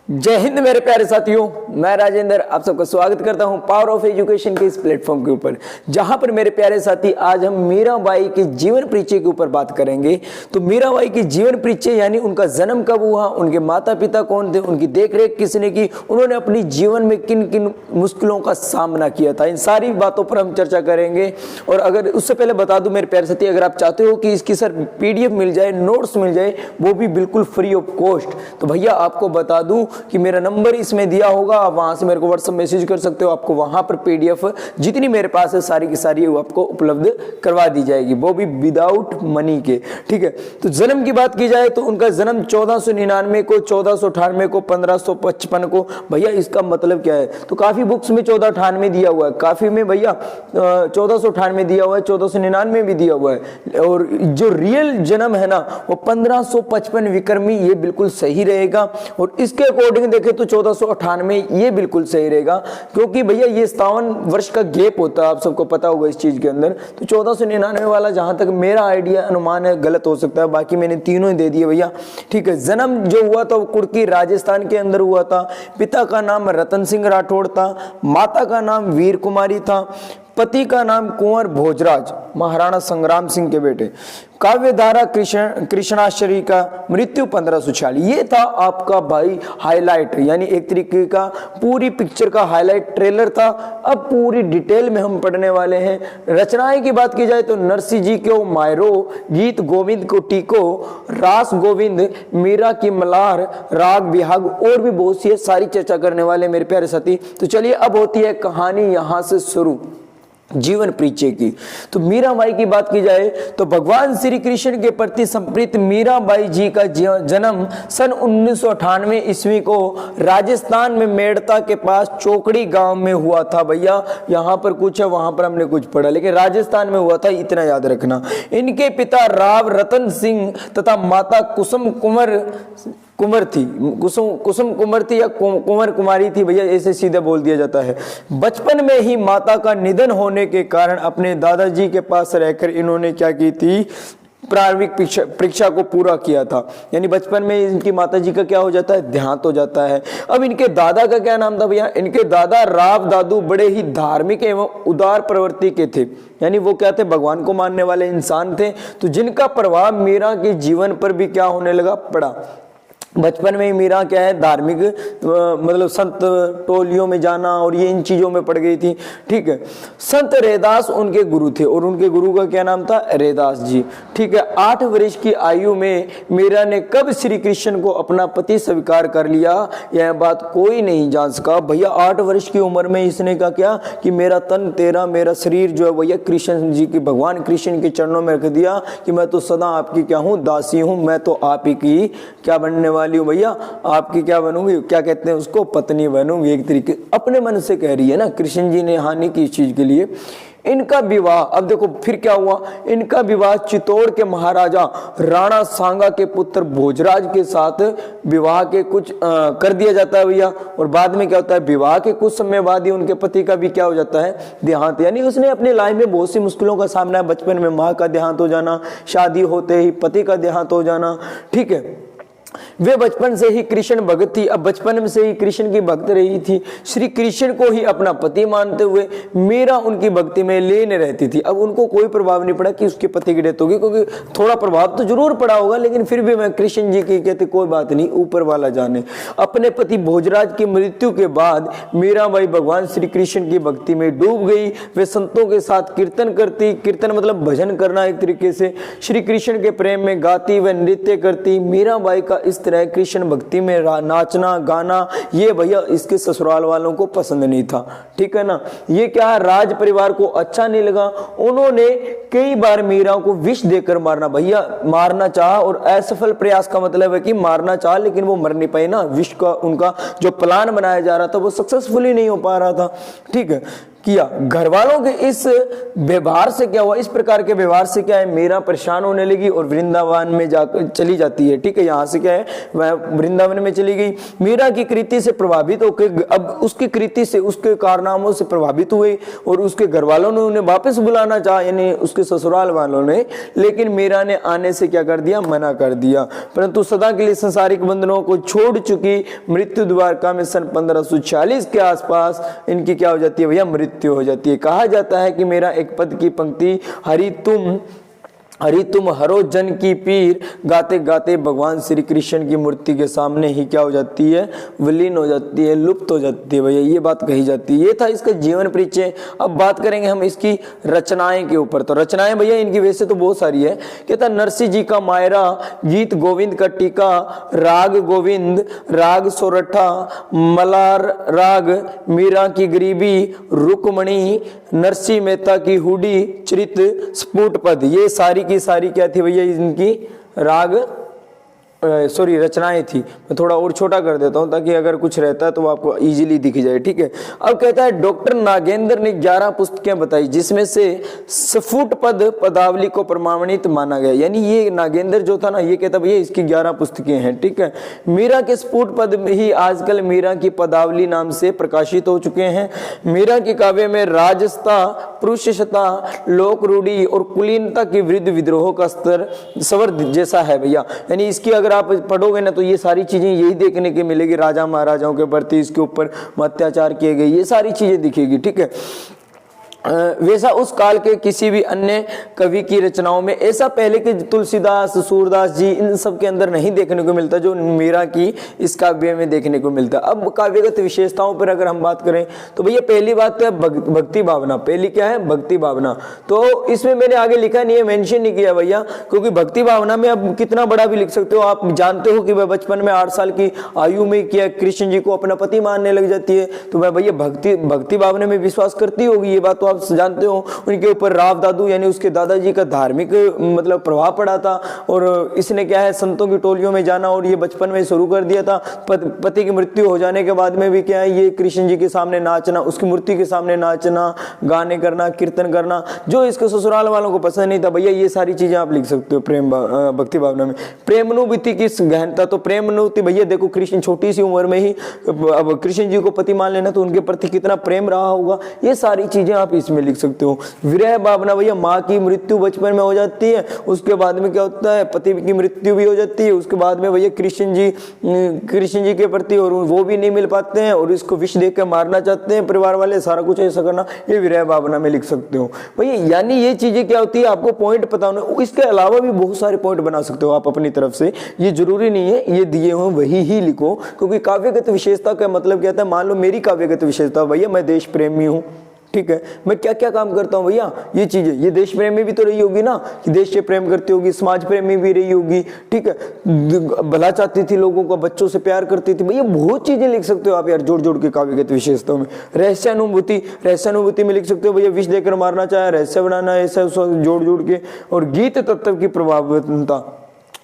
जय हिंद मेरे प्यारे साथियों, मैं राजेंद्र आप सबका स्वागत करता हूं पावर ऑफ एजुकेशन के इस प्लेटफॉर्म के ऊपर, जहां पर मेरे प्यारे साथी आज हम मीराबाई के जीवन परिचय के ऊपर बात करेंगे। तो मीराबाई की जीवन परिचय यानी उनका जन्म कब हुआ, उनके माता पिता कौन थे, उनकी देखरेख किसने की, उन्होंने अपनी जीवन में किन किन मुश्किलों का सामना किया था, इन सारी बातों पर हम चर्चा करेंगे। और अगर उससे पहले बता दूं मेरे प्यारे साथी, अगर आप चाहते हो कि इसकी सर PDF मिल जाए, नोट्स मिल जाए, वो भी बिल्कुल फ्री ऑफ कॉस्ट, तो भैया आपको बता दूं कि मेरा नंबर इसमें दिया होगा, आप वहां से मेरे को व्हाट्सएप मैसेज कर सकते हो। आपको वहां पर PDF जितनी मेरे पास है सारी की सारी वो आपको उपलब्ध करवा दी जाएगी, वो भी विदाउट मनी के। ठीक है, तो जन्म की बात की जाए तो उनका जन्म 1499 को, 1498 को, 1555 को। भैया इसका मतलब क्या है, तो काफी बुक्स में 1498 दिया हुआ है, काफी में भैया 1498 दिया हुआ है, 1499 भी दिया हुआ है, और जो रियल जन्म है ना वो 1555 विक्रमी, ये बिल्कुल सही रहेगा। और इसके अकॉर्डिंग देखें तो 1498 ये बिल्कुल सही रहेगा, क्योंकि भैया ये 57 वर्ष का गैप होता है, आप सबको पता होगा इस चीज के अंदर। तो 1499 वाला जहां तक मेरा आइडिया अनुमान है गलत हो सकता है, बाकी मैंने तीनों ही दे दिए भैया। ठीक है, जन्म जो हुआ था वो कुर्की राजस्थान के अंदर हुआ था। पिता का नाम रतन सिंह राठौड़ था, माता का नाम वीर कुमारी था, पति का नाम कुंवर भोजराज, महाराणा संग्राम सिंह के बेटे। काव्यधारा कृष्णाश्वरी का मृत्यु 1546। ये था आपका भाई हाईलाइट, यानी एक तरीके का पूरी पिक्चर का हाईलाइट ट्रेलर था। अब पूरी डिटेल में हम पढ़ने वाले हैं। रचनाएं की बात की जाए तो नरसिंह जी को मायरो, गीत गोविंद को टीको, रास गोविंद, मीरा की मल्हार, राग बिहाग और भी बहुत सी है, सारी चर्चा करने वाले मेरे प्यारे साथी। तो चलिए अब होती है कहानी यहां से शुरू जीवन परिचय की। तो मीराबाई की बात की जाए तो भगवान श्री कृष्ण के प्रति समर्पित मीराबाई जी का जन्म सन 1998 ईस्वी को राजस्थान में मेड़ता के पास चौकड़ी गांव में हुआ था। भैया यहाँ पर कुछ है, वहां पर हमने कुछ पढ़ा, लेकिन राजस्थान में हुआ था, इतना याद रखना। इनके पिता राव रतन सिंह तथा माता कुसुम कुमार थी या कुंवर कुमारी थी, भैया ऐसे सीधे बोल दिया जाता है। बचपन में ही माता का निधन होने के कारण अपने दादाजी के पास रहकर इन्होंने क्या की थी, प्रारंभिक परीक्षा को पूरा किया था। यानी बचपन में इनकी माताजी का क्या हो जाता है, देहांत हो जाता है। अब इनके दादा का क्या नाम था भैया, इनके दादा राव दादू बड़े ही धार्मिक एवं उदार प्रवृत्ति के थे, यानी वो क्या थे, भगवान को मानने वाले इंसान थे। तो जिनका प्रभाव मीरा के जीवन पर भी क्या होने लगा, पड़ा। बचपन में ही मीरा क्या है, धार्मिक मतलब संत टोलियों में जाना और ये इन चीजों में पड़ गई थी। ठीक है, संत रैदास उनके गुरु थे और उनके गुरु का क्या नाम था, रैदास जी। ठीक है, 8 वर्ष की आयु में मीरा ने कब श्री कृष्ण को अपना पति स्वीकार कर लिया, यह बात कोई नहीं जान सका। भैया 8 वर्ष की उम्र में इसने कहा क्या कि मेरा तन तेरा, मेरा शरीर जो है भैया कृष्ण जी की, भगवान कृष्ण के चरणों में रख दिया कि मैं तो सदा आपकी क्या हूँ, दासी हूँ, मैं तो आप ही की क्या बनने वाली हूं भैया, आपकी क्या बनूंगी, क्या कहते हैं उसको, पत्नी बनूंगी। एक तरीके अपने मन से कह रही है ना, कृष्ण जी ने हानि की इस चीज के लिए। इनका विवाह, अब देखो फिर क्या हुआ, इनका विवाह चित्तौड़ के महाराजा राणा सांगा के पुत्र भोजराज के साथ विवाह के कुछ कर दिया जाता है भैया। और बाद में क्या होता है, विवाह के कुछ समय बाद ही उनके पति का भी क्या हो जाता है, देहांत। यानी उसने अपनी लाइफ में बहुत सी मुश्किलों का सामना, बचपन में माँ का देहांत हो जाना, शादी होते ही पति का देहांत हो जाना। ठीक है, वे बचपन से ही कृष्ण भक्त थी। अब बचपन में से ही कृष्ण की भक्त रही थी, श्री कृष्ण को ही अपना पति मानते हुए मीरा उनकी भक्ति में लीन रहती थी। अब उनको कोई प्रभाव नहीं पड़ा कि उसके पति की डेथ होगी, क्योंकि थोड़ा प्रभाव तो जरूर पड़ा होगा, लेकिन फिर भी मैं कृष्ण जी की कहते कोई बात नहीं, ऊपर वाला जाने। अपने पति भोजराज की मृत्यु के बाद मीराबाई भगवान श्री कृष्ण की भक्ति में डूब गई। वे संतों के साथ कीर्तन करती, कीर्तन मतलब भजन करना एक तरीके से, श्री कृष्ण के प्रेम में गाती व नृत्य करती। मीराबाई का इस तरह कृष्ण भक्ति में नाचना गाना, ये भैया इसके ससुराल वालों को पसंद नहीं था। ठीक है ना, ये क्या है, राज परिवार को अच्छा नहीं लगा। उन्होंने कई बार मीरा को विष देकर मारना, भैया मारना चाहा, और असफल प्रयास का मतलब है कि मारना चाहा लेकिन वो मर नहीं पाए ना, विष का उनका जो प्लान बनाया जा रहा था वो सक्सेसफुली नहीं हो पा रहा था। ठीक है, किया। घर वालों के इस व्यवहार से क्या हुआ, इस प्रकार के व्यवहार से क्या है, मीरा परेशान होने लगी और वृंदावन में जाकर चली जाती है। ठीक है, यहाँ से क्या है, वह वृंदावन में चली गई। मीरा की कृति से प्रभावित होकर, अब उसकी कृति से, उसके कारनामों से प्रभावित हुए और उसके घर वालों ने उन्हें वापस बुलाना चाहा, यानी उसके ससुराल वालों ने, लेकिन मीरा ने आने से क्या कर दिया, मना कर दिया। परंतु सदा के लिए संसारिक बंधनों को छोड़ चुकी मृत्यु द्वारका में सन 1540 के आसपास इनकी क्या हो जाती है भैया, मृत्यु हो जाती है। कहा जाता है कि मेरा एक पद की पंक्ति, हरि तुम हरो जन की पीर, गाते गाते भगवान श्री कृष्ण की मूर्ति के सामने ही क्या हो जाती है, विलीन हो जाती है, लुप्त हो जाती है भैया, ये बात कही जाती है। ये था इसका जीवन परिचय। अब बात करेंगे हम इसकी रचनाएं के ऊपर। तो रचनाएं भैया इनकी वैसे तो बहुत सारी है। कहता नरसिंह जी का मायरा, गीत गोविंद का टीका, राग गोविंद, राग सोरठा, मलार राग, मीरा की गरीबी, रुकमणी, नरसिंह मेहता की हुडी, चरित, स्फुट पद, ये सारी की सारी क्या थी भैया, इनकी राग रचनाएं थी। मैं थोड़ा और छोटा कर देता हूं ताकि अगर कुछ रहता है तो वो आपको इजीली दिख जाए। ठीक है, अब कहता है डॉक्टर नागेंद्र ने 11 पुस्तकें बताई जिसमें से स्फुट पद पदावली को प्रमाणित माना गया। यानी ये नागेंद्र जो था ना, ये कहता भैया इसकी 11 पुस्तकें हैं। ठीक है, मीरा के स्फुट पद ही आजकल मीरा की पदावली नाम से प्रकाशित हो चुके हैं। मीरा के काव्य में राजसता, पुरुषता, लोक रूढ़ी और कुलीनता की वृद्ध विद्रोह का स्वर जैसा है भैया। यानी इसकी अगर आप पढ़ोगे ना तो ये सारी चीजें यही देखने के मिलेगी, राजा महाराजाओं के प्रति इसके ऊपर अत्याचार किए गए, ये सारी चीजें दिखेगी। ठीक है, वैसा उस काल के किसी भी अन्य कवि की रचनाओं में ऐसा पहले के तुलसीदास, सूरदास जी, इन सब के अंदर नहीं देखने को मिलता जो मीरा की इस काव्य में देखने को मिलता। अब काव्यगत विशेषताओं पर अगर हम बात करें तो भैया पहली बात है भक्ति भावना। पहली क्या है, भक्ति भावना। तो इसमें मैंने आगे लिखा नहीं है, मेंशन नहीं किया भैया, क्योंकि भक्ति भावना में अब कितना बड़ा भी लिख सकते हो। आप जानते हो कि वह बचपन में 8 साल की आयु में किया कृष्ण जी को अपना पति मानने लग जाती है, तो वह भैया भक्ति भावना में विश्वास करती होगी, ये बात तो आप जानते हो। उनके ऊपर राव दादू यानी उसके दादाजी का धार्मिक मतलब प्रभाव पड़ा था और इसने क्या है, संतों की टोलियों में जाना और ये बचपन में शुरू कर दिया था। पति की मृत्यु हो जाने के बाद में भी क्या है, ये कृष्ण जी के सामने नाचना, उसकी मूर्ति के सामने नाचना, गाने करना, कीर्तन करना, जो इसके ससुराल वालों को पसंद नहीं था भैया। ये सारी चीजें आप लिख सकते हो प्रेम भक्ति भावना में। प्रेमानुभूति की गहनता, तो प्रेमानुभूति भैया देखो, कृष्ण छोटी सी उम्र में ही अब कृष्ण जी को पति मान लेना तो उनके प्रति कितना प्रेम रहा होगा, ये सारी चीजें आप इसमें लिख सकते हो। विरह भावना भैया, माँ की मृत्यु बचपन में हो जाती है, उसके बाद में क्या होता है, पति की मृत्यु भी हो जाती है, उसके बाद में भैया कृष्ण जी के प्रति और वो भी नहीं मिल पाते हैं और इसको विष देकर मारना चाहते हैं परिवार वाले, सारा कुछ ऐसा करना, ये विरह भावना में लिख सकते हो भैया। यानी ये चीजें क्या होती है, आपको पॉइंट पता होने, इसके अलावा भी बहुत सारे पॉइंट बना सकते हो आप अपनी तरफ से। ये जरूरी नहीं है ये दिए हुए वही ही लिखो, क्योंकि काव्यगत विशेषता का मतलब क्या था, मान लो मेरी काव्यगत विशेषता भैया मैं देश प्रेमी हूँ। ठीक है, मैं क्या क्या काम करता हूँ भैया, ये चीजें, ये देश प्रेमी भी तो रही होगी ना, कि देश से प्रेम करती होगी, समाज प्रेमी भी रही होगी। ठीक है, भला चाहती थी लोगों का, बच्चों से प्यार करती थी भैया, बहुत चीजें लिख सकते हो आप यार जोड़ जोड़ के काव्यगत विशेषताओं में। रहस्यानुभूति में लिख सकते हो भैया, विष देकर मारना चाहे, रहस्य बनाना, ऐसा जोड़ जोड़ के। और गीत तत्व की प्रभावता,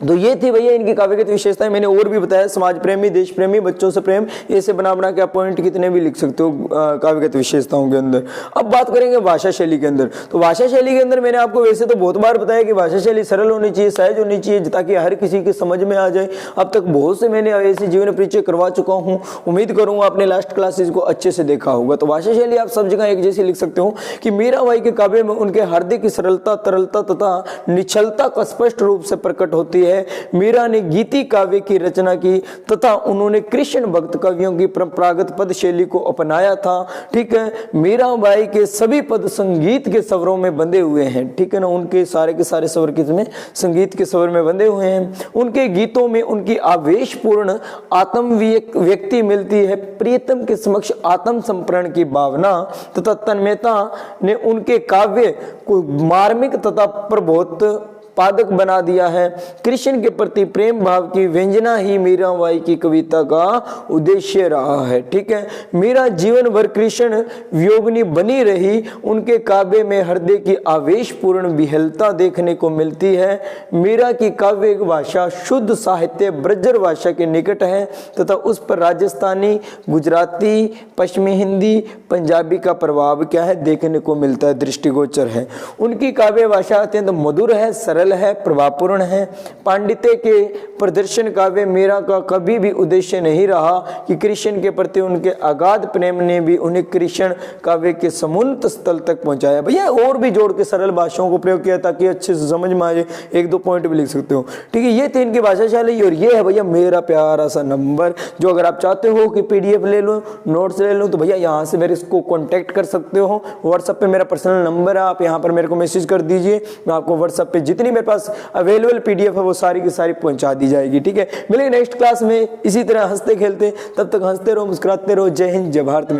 तो ये थी भैया इनकी काव्यगत विशेषताएं। मैंने और भी बताया, समाज प्रेमी, देश प्रेमी, बच्चों से प्रेम, ऐसे बना बना के आप पॉइंट कितने भी लिख सकते हो काव्यगत विशेषताओं के अंदर। अब बात करेंगे भाषा शैली के अंदर। तो भाषा शैली के अंदर मैंने आपको वैसे तो बहुत बार बताया कि भाषा शैली सरल होनी चाहिए, सहज होनी चाहिए, ताकि हर किसी के समझ में आ जाए। अब तक बहुत से मैंने ऐसे जीवन परिचय करवा चुका हूँ, उम्मीद करूंगा आपने लास्ट क्लासेस को अच्छे से देखा होगा। तो भाषा शैली आप सब जगह एक जैसी लिख सकते हो कि मीराबाई के काव्य में उनके हृदय की सरलता, तरलता तथा निश्चलता का स्पष्ट रूप से प्रकट होती है। मीरा ने गीति काव्य की रचना की तथा उन्होंने कृष्ण भक्त कवियों की परंपरागत पद शैली को अपनाया था। ठीक है, मीराबाई के सभी पद संगीत के स्वरों में बंधे हुए हैं। ठीक है ना, उनके सारे के सारे स्वर किसमें, संगीत के स्वर में बंधे हुए हैं। उनके गीतों में उनकी आवेशपूर्ण आत्म व्यक्ति मिलती है। प्रियतम के समक्ष आत्म समर्पण की भावना तथा तन्मयता ने उनके काव्य को मार्मिक तथा प्रबोध संपादक बना दिया है। कृष्ण के प्रति प्रेम भाव की व्यंजना ही मीराबाई की कविता का उद्देश्य रहा है। ठीक है, मीरा जीवन भर कृष्ण वियोगिनी बनी रही। उनके काव्य में हृदय की आवेशपूर्ण विहलता देखने को मिलती है। मीरा की काव्य भाषा शुद्ध साहित्य ब्रजर भाषा के निकट है तथा उस पर राजस्थानी, गुजराती, पश्चिमी हिंदी, पंजाबी का प्रभाव क्या है देखने को मिलता है, दृष्टिगोचर है। उनकी काव्य भाषा अत्यंत मधुर है, सरल है, प्रभावपूर्ण है। पांडित्य के प्रदर्शन काव्य मीरा का कभी भी उद्देश्य नहीं रहा कि कृष्ण के प्रति उनके अगाध प्रेम ने भी उन्हें कृष्ण काव्य के समुन्नत स्थल तक पहुंचाया। भैया और भी जोड़ के सरल भाषाओं को प्रयोग किया ताकि अच्छे से समझ में आ जाए, एक दो पॉइंट भी लिख सकते हो। ठीक है, ये थे इनकी भाषा शैली और ये है भैया मेरा प्यारा सा नंबर। जो अगर आप चाहते हो कि पीडीएफ ले लो, नोट्स ले लो, तो भैया यहाँ से मेरे इसको कॉन्टैक्ट कर सकते हो। व्हाट्सएप पे मेरा पर्सनल नंबर है, आप यहाँ पर मेरे को मैसेज कर दीजिए। मैं आपको व्हाट्सएप पे जितनी मेरे पास अवेलेबल पीडीएफ है वो सारी की सारी पहुंचा दी जाएगी। ठीक है, मिलेंगे नेक्स्ट क्लास में इसी तरह हंसते खेलते, तब तक हंसते रहो, मुस्कुराते रहो। जय हिंद, जय भारत।